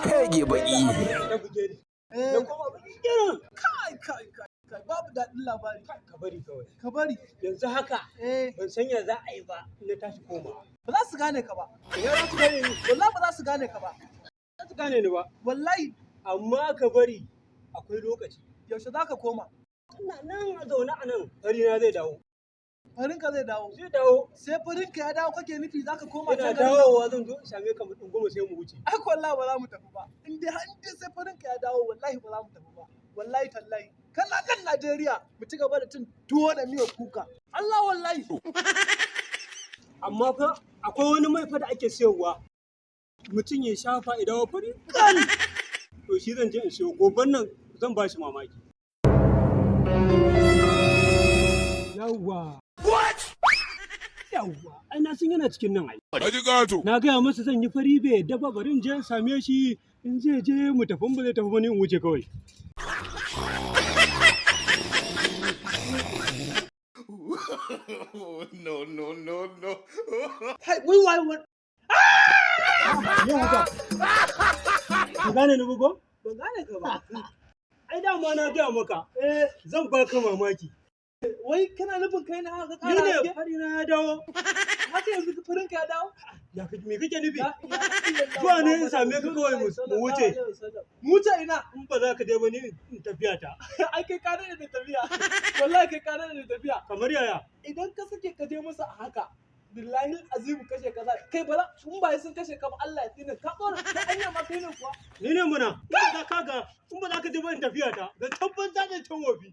Fege baki. Da kuma irin kai babu daɗin labari. Ka bari kawai. Ka bari. Yanzu haka ban san ya za a yi ba na tashi koma. Ba za su gane ka ba. Ya za su gane ni? Wallahi ba za su gane ka ba. Ba za su gane ni ba. Wallahi. Amma ka bari akwai lokaci. Yaushe za ka koma? Ina nan a zaune a nan. Farina zai dawo. Farinka zai dawo? Zai dawo. Sai farinka ya dawo kake nufi za ka koma can gari? Ina dawowa zan zo in same ka mu ɗunguma sai mu wuce. Ai wallahi ba za mu tafi ba. In dai sai farinka ya dawo wallahi ba za mu tafi ba. Wallahi tallahi. Kana kan Najeriya mu ci gaba da cin tuwo da miyar kuka. Allah wallahi. Amma fa akwai wani mai fa da ake siyarwa. Mutum ya shafa idan wa fari kan. To shi zan je in siyo goban nan zan ba shi mamaki. Yawwa. What? Yawwa. Ai na sun yana cikin nan ai. Na gaya masa zan yi fari bai yadda ba bari in je in same shi in zai je mu tafi ba zai tafi ba ne in wuce kawai. No. Hey, wai. Ka gane ni bugo? Ban gane ka ba. Ai dama na gaya maka. Zan baka mamaki. Wai kana nufin kai na haka kara haske? Ni ne fari na ya dawo. Haka yanzu farin ka ya dawo? Ya me kake nufi? Zuwa ne in same ka kawai mu wuce. Mu wuce ina? In ba za ka je ba ni in tafiya ta. Ai kai ka da tafiya. Wallahi kai ka da tafiya. Kamar yaya? Idan ka sake ka je masa a haka. Billahi azimu kashe kaza kai bala in ba sun kashe ka ba Allah ya tsine ka tsora ka anya ma kai ne kuwa ni ne muna in ba ka in ba za ka je ba in tafiya ta da tabbata da can wofi